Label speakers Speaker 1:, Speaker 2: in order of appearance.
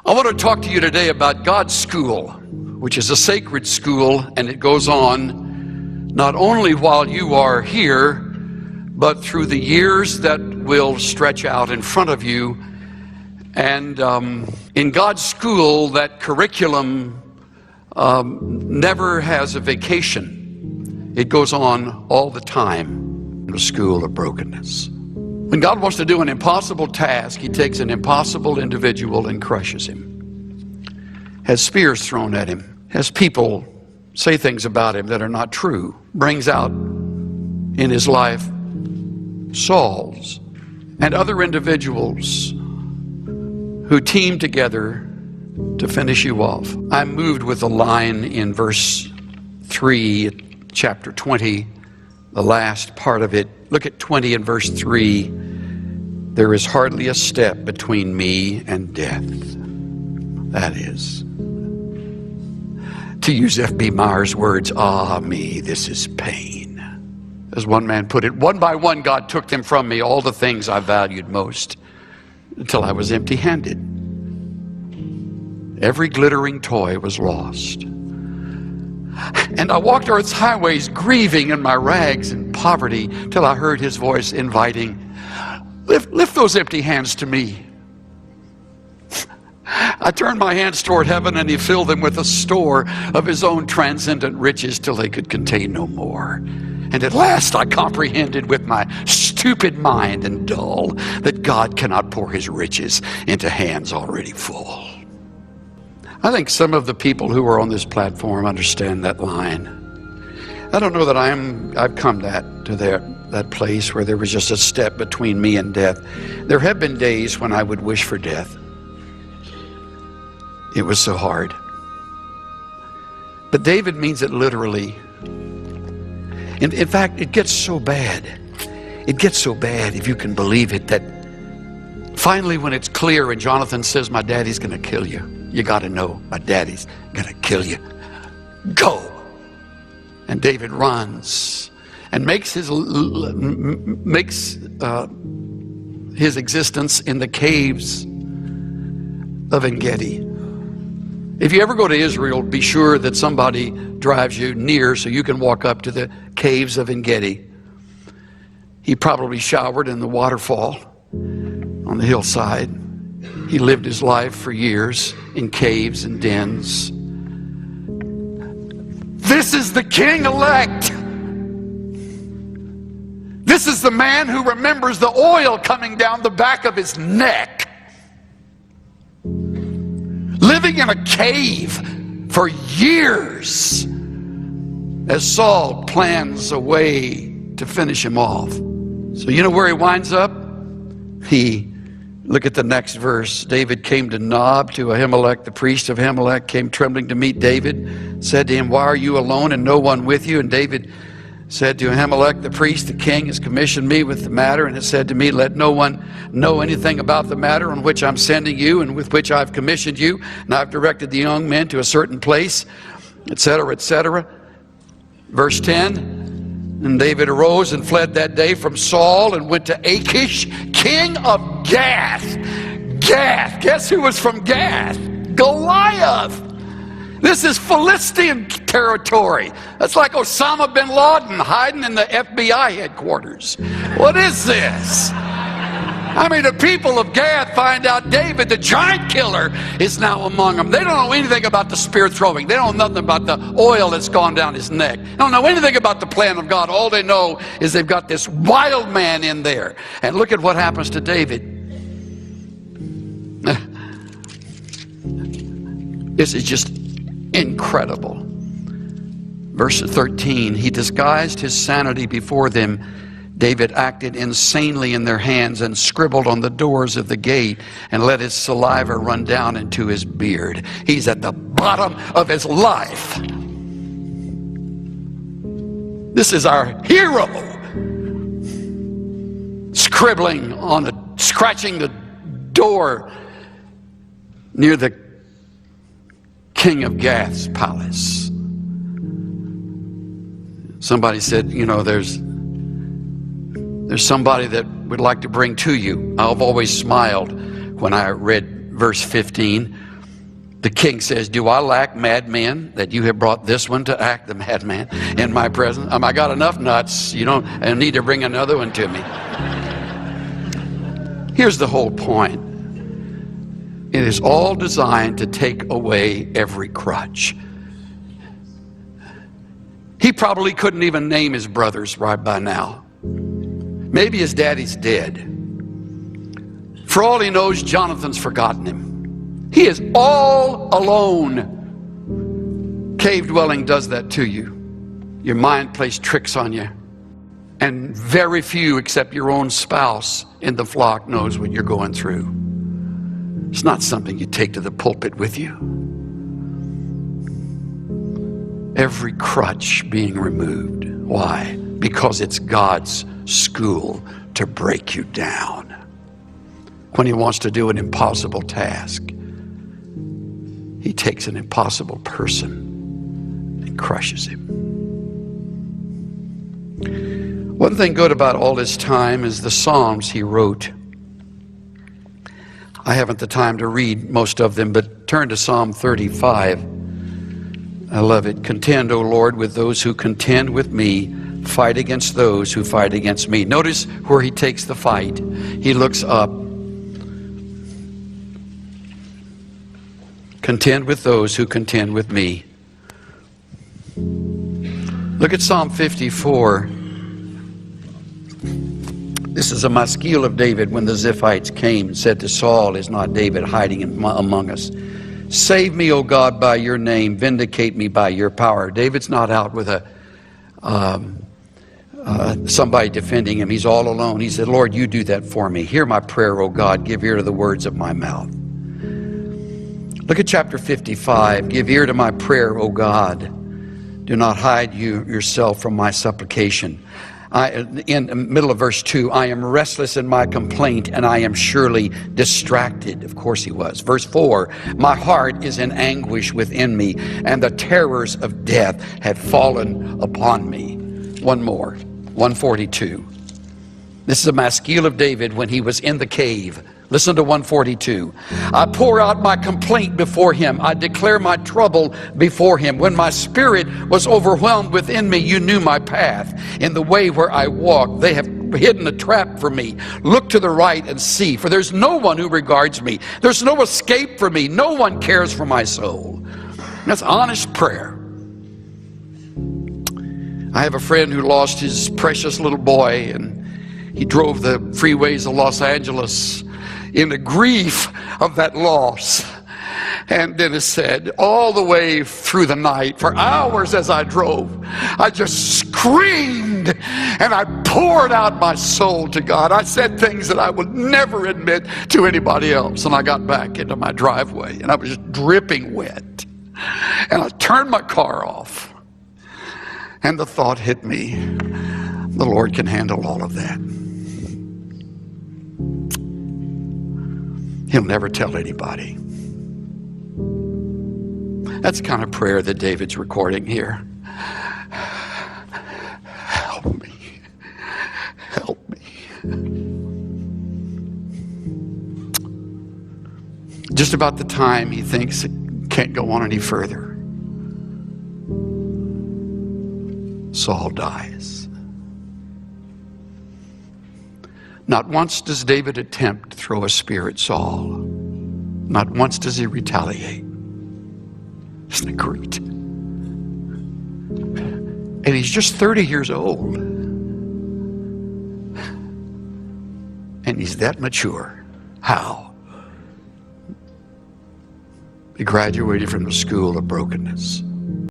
Speaker 1: I want to talk to you today about God's school, which is a sacred school, and it goes on not only while you are here, but through the years that will stretch out in front of you. And in God's school, that curriculum never has a vacation. It goes on all the time. The school of brokenness. When God wants to do an impossible task, he takes an impossible individual and crushes him. Has spears thrown at him. Has people say things about him that are not true. Brings out in his life Sauls and other individuals who team together to finish you off. I'm moved with a line in verse 3, chapter 20, the last part of it. Look at 20 and verse 3. There is hardly a step between me and death. That is, to use F.B. Meyer's words, ah me, this is pain. As one man put it, one by one God took them from me, all the things I valued most, until I was empty-handed. Every glittering toy was lost. And I walked earth's highways grieving in my rags and poverty, till I heard his voice inviting, lift those empty hands to me. I turned my hands toward heaven, and he filled them with a store of his own transcendent riches till they could contain no more. And at last I comprehended with my stupid mind and dull that God cannot pour his riches into hands already full. I think some of the people who are on this platform understand that line. I don't know that I've come to that place where there was just a step between me and death. There have been days when I would wish for death. It was so hard. But David means it literally. In fact, it gets so bad. It gets so bad, if you can believe it, that finally when it's clear and Jonathan says, my daddy's going to kill you. You got to know, my daddy's going to kill you. Go. And David runs and makes his existence in the caves of En-Gedi. If you ever go to Israel, be sure that somebody drives you near so you can walk up to the caves of En-Gedi. He probably showered in the waterfall on the hillside. He lived his life for years in caves and dens. This is the king-elect. This is the man who remembers the oil coming down the back of his neck. Living in a cave for years as Saul plans a way to finish him off. So you know where he winds up? Look at the next verse. David came to Nob, to Ahimelech, the priest of Ahimelech, came trembling to meet David, said to him, why are you alone and no one with you? And David said to Ahimelech, the priest, the king has commissioned me with the matter, and has said to me, let no one know anything about the matter on which I'm sending you and with which I've commissioned you. And I've directed the young men to a certain place, etc., etc. Verse 10, and David arose and fled that day from Saul and went to Achish, king of Gath. Gath. Guess who was from Gath? Goliath. This is Philistine territory. That's like Osama bin Laden hiding in the FBI headquarters. What is this? I mean, the people of Gath find out David, the giant killer, is now among them. They don't know anything about the spear throwing. They don't know nothing about the oil that's gone down his neck. They don't know anything about the plan of God. All they know is they've got this wild man in there. And look at what happens to David. This is just incredible. Verse 13, he disguised his sanity before them. David acted insanely in their hands and scribbled on the doors of the gate and let his saliva run down into his beard. He's at the bottom of his life. This is our hero. Scribbling on scratching the door near the king of Gath's palace. Somebody said, you know, there's somebody that would like to bring to you. I've always smiled when I read verse 15. The king says, do I lack madmen that you have brought this one to act the madman in my presence? I got enough nuts. You don't need to bring another one to me. Here's the whole point. It is all designed to take away every crutch. He probably couldn't even name his brothers right by now. Maybe his daddy's dead. For all he knows, Jonathan's forgotten him. He is all alone. Cave dwelling does that to you. Your mind plays tricks on you. And very few except your own spouse in the flock knows what you're going through. It's not something you take to the pulpit with you. Every crutch being removed. Why? Because it's God's school to break you down. When he wants to do an impossible task, he takes an impossible person and crushes him. One thing good about all this time is the Psalms he wrote. I haven't the time to read most of them, but turn to Psalm 35. I love it. Contend, O Lord, with those who contend with me. Fight against those who fight against me. Notice where he takes the fight. He looks up. Contend with those who contend with me. Look at Psalm 54. This is a maskil of David when the Ziphites came and said to Saul, is not David hiding among us? Save me, O God, by your name. Vindicate me by your power. David's not out with somebody defending him. He's all alone. He said, Lord, you do that for me. Hear my prayer, O God. Give ear to the words of my mouth. Look at chapter 55. Give ear to my prayer, O God. Do not hide yourself from my supplication. In the middle of verse 2, I am restless in my complaint, and I am surely distracted. Of course he was. Verse 4, my heart is in anguish within me, and the terrors of death have fallen upon me. One more, 142. This is a maskil of David when he was in the cave. Listen to 142. I pour out my complaint before him. I declare my trouble before him. When my spirit was overwhelmed within me, you knew my path. In the way where I walk, they have hidden a trap for me. Look to the right and see, for there's no one who regards me. There's no escape for me. No one cares for my soul. That's honest prayer. I have a friend who lost his precious little boy, and he drove the freeways of Los Angeles in the grief of that loss. And Dennis said, all the way through the night, for hours as I drove, I just screamed and I poured out my soul to God. I said things that I would never admit to anybody else. And I got back into my driveway and I was dripping wet. And I turned my car off. And the thought hit me, the Lord can handle all of that. He'll never tell anybody. That's the kind of prayer that David's recording here. Help me. Help me. Just about the time he thinks it can't go on any further, Saul dies. Not once does David attempt to throw a spear at Saul. Not once does he retaliate. Isn't it great? And he's just 30 years old. And he's that mature. How? He graduated from the school of brokenness.